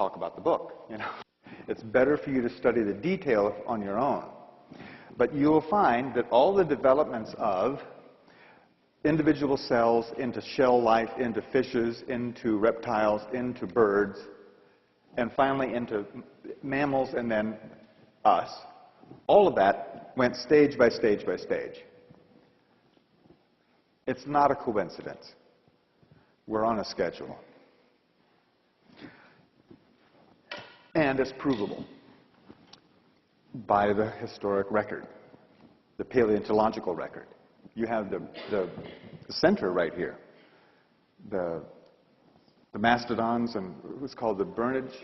talk about the book, you know. It's better for you to study the detail on your own. But you will find that all the developments of individual cells into shell life, into fishes, into reptiles, into birds, and finally into mammals and then us, all of that went stage by stage by stage. It's not a coincidence. We're on a schedule. And it's provable by the historic record, the paleontological record. You have the center right here. The mastodons and what's called the Bernage.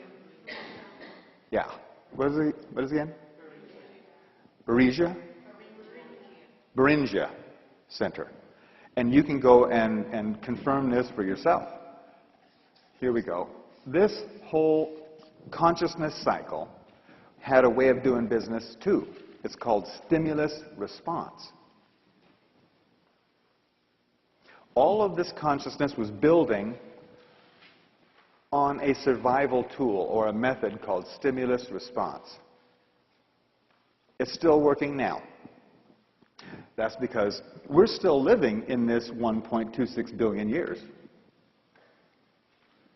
Yeah. What is it again? Beresia? Beringia Center. And you can go and confirm this for yourself. Here we go. This whole consciousness cycle had a way of doing business too. It's called stimulus response. All of this consciousness was building on a survival tool or a method called stimulus response. It's still working now. That's because we're still living in this 1.26 billion years.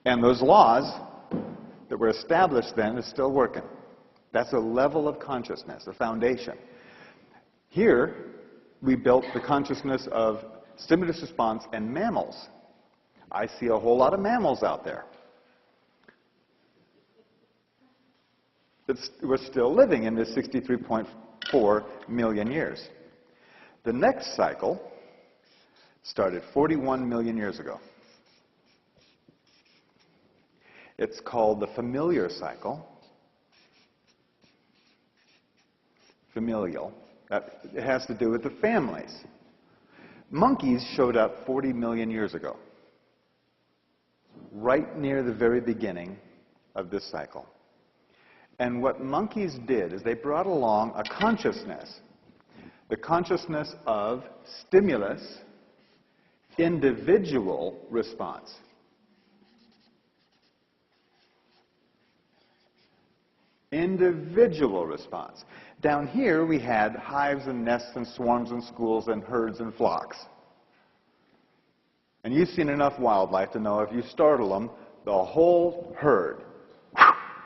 And those laws that were established then are still working. That's a level of consciousness, a foundation. Here, we built the consciousness of stimulus response and mammals. I see a whole lot of mammals out there. We're still living in this 63.4 million years. The next cycle started 41 million years ago. It's called the familiar cycle. Familial. It has to do with the families. Monkeys showed up 40 million years ago, right near the very beginning of this cycle. And what monkeys did is they brought along a consciousness, the consciousness of stimulus, individual response. Individual response. Down here we had hives and nests and swarms and schools and herds and flocks. And you've seen enough wildlife to know if you startle them, the whole herd,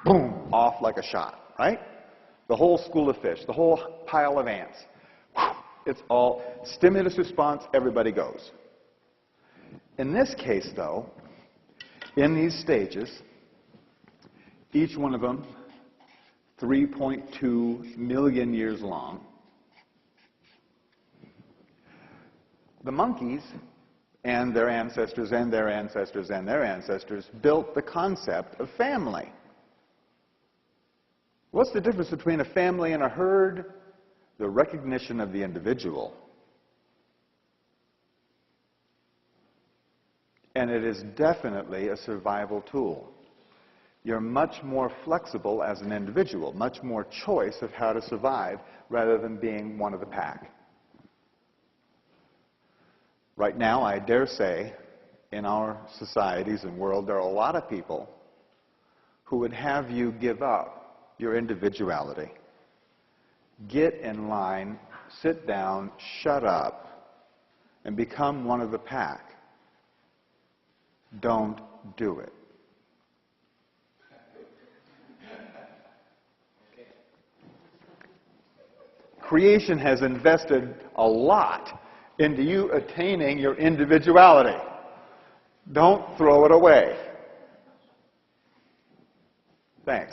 boom, off like a shot, right? The whole school of fish, the whole pile of ants. It's all stimulus response, everybody goes. In this case, though, in these stages, each one of them 3.2 million years long, the monkeys and their ancestors and their ancestors and their ancestors built the concept of family. What's the difference between a family and a herd? The recognition of the individual. And it is definitely a survival tool. You're much more flexible as an individual, much more choice of how to survive rather than being one of the pack. Right now, I dare say, in our societies and world, there are a lot of people who would have you give up your individuality. Get in line, sit down, shut up, and become one of the pack. Don't do it. Creation has invested a lot into you attaining your individuality. Don't throw it away. Thanks.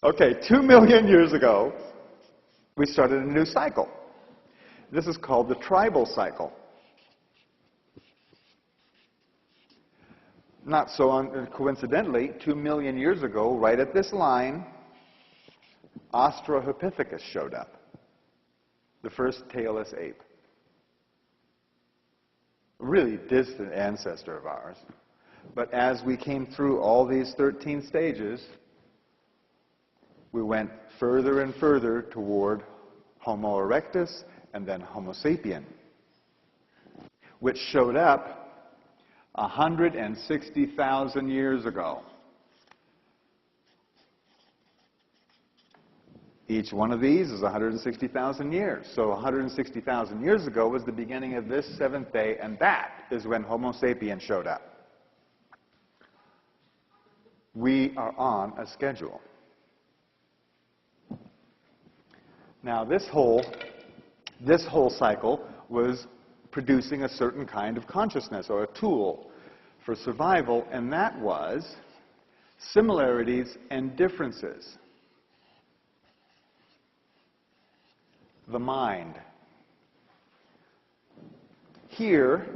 Okay, 2 million years ago, we started a new cycle. This is called the tribal cycle. Not so coincidentally, 2 million years ago, right at this line, Australopithecus showed up, the first tailless ape. A really distant ancestor of ours. But as we came through all these 13 stages, we went further and further toward Homo erectus and then Homo sapien, which showed up 160,000 years ago. Each one of these is 160,000 years. So 160,000 years ago was the beginning of this seventh day, and that is when Homo sapiens showed up. We are on a schedule. Now, this whole cycle was producing a certain kind of consciousness or a tool for survival, and that was similarities and differences. The mind. Here,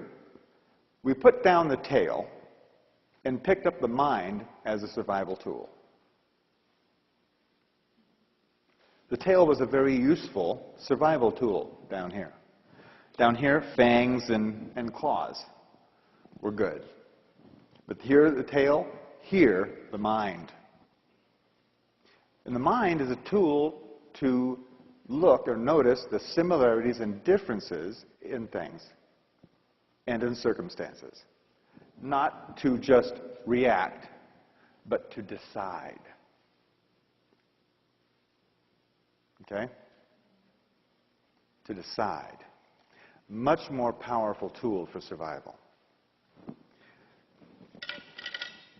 we put down the tail and picked up the mind as a survival tool. The tail was a very useful survival tool down here. Down here, fangs and claws were good. But here, the tail, here, the mind. And the mind is a tool to look or notice the similarities and differences in things and in circumstances. Not to just react, but to decide. Okay? To decide. Much more powerful tool for survival.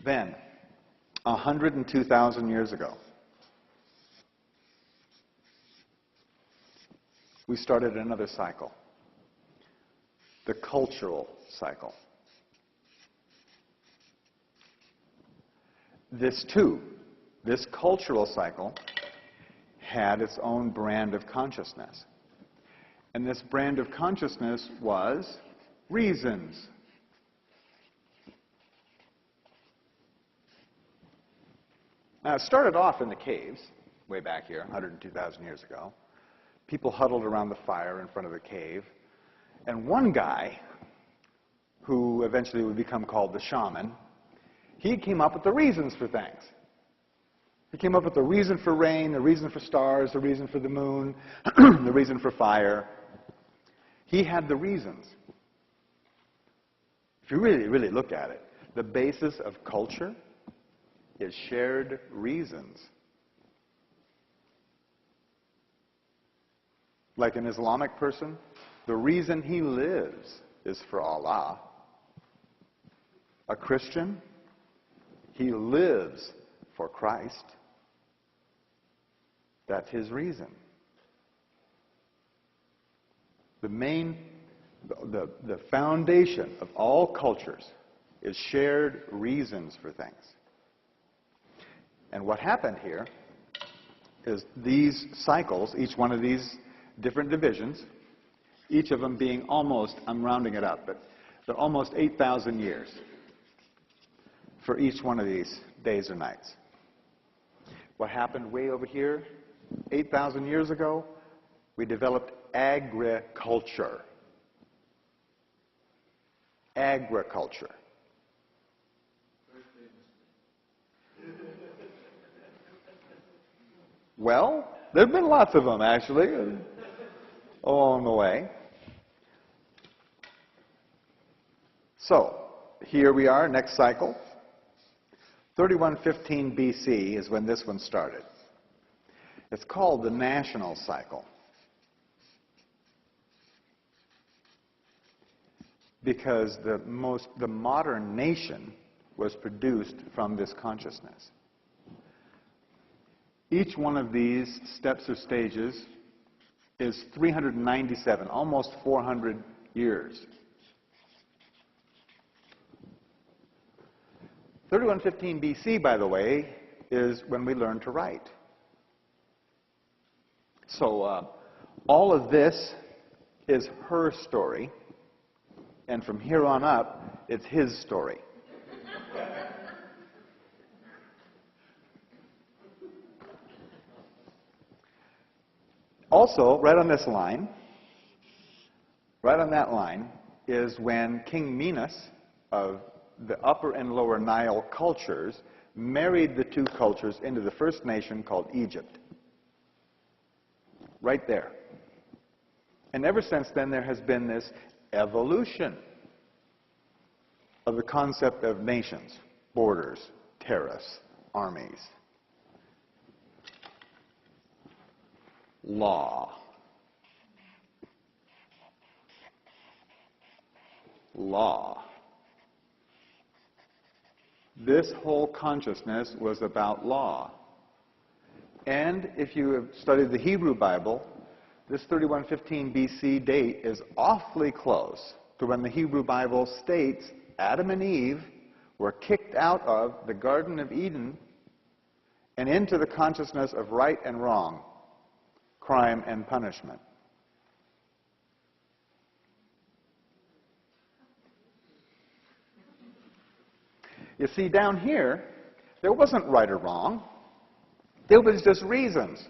Then, 102,000 years ago, we started another cycle, the cultural cycle. This cultural cycle, had its own brand of consciousness. And this brand of consciousness was reasons. Now, it started off in the caves, way back here, 102,000 years ago. People huddled around the fire in front of the cave. And one guy, who eventually would become called the shaman, he came up with the reasons for things. He came up with the reason for rain, the reason for stars, the reason for the moon, the reason for fire. He had the reasons. If you really, really look at it, the basis of culture is shared reasons. Like an Islamic person, the reason he lives is for Allah. A Christian, he lives for Christ. That's his reason. The foundation of all cultures is shared reasons for things. And what happened here is these cycles, each one of these different divisions, each of them being almost, I'm rounding it up, but they're almost 8,000 years for each one of these days or nights. What happened way over here, 8,000 years ago, we developed agriculture. Agriculture. Well, there have been lots of them, actually, along the way. So, here we are, next cycle. 3115 BC is when this one started. It's called the national cycle, because the modern nation was produced from this consciousness. Each one of these steps or stages is 397, almost 400 years. 3115 BC, by the way, is when we learned to write. So all of this is her story, and from here on up, it's his story. Also, right on this line, right on that line, is when King Minos of the Upper and Lower Nile cultures married the two cultures into the first nation called Egypt. Right there. And ever since then, there has been this evolution. of the concept of nations, borders, terrace, armies. Law. Law. This whole consciousness was about law. And if you have studied the Hebrew Bible, this 3115 BC date is awfully close to when the Hebrew Bible states Adam and Eve were kicked out of the Garden of Eden and into the consciousness of right and wrong, crime and punishment. You see, down here, there wasn't right or wrong. There was just reasons.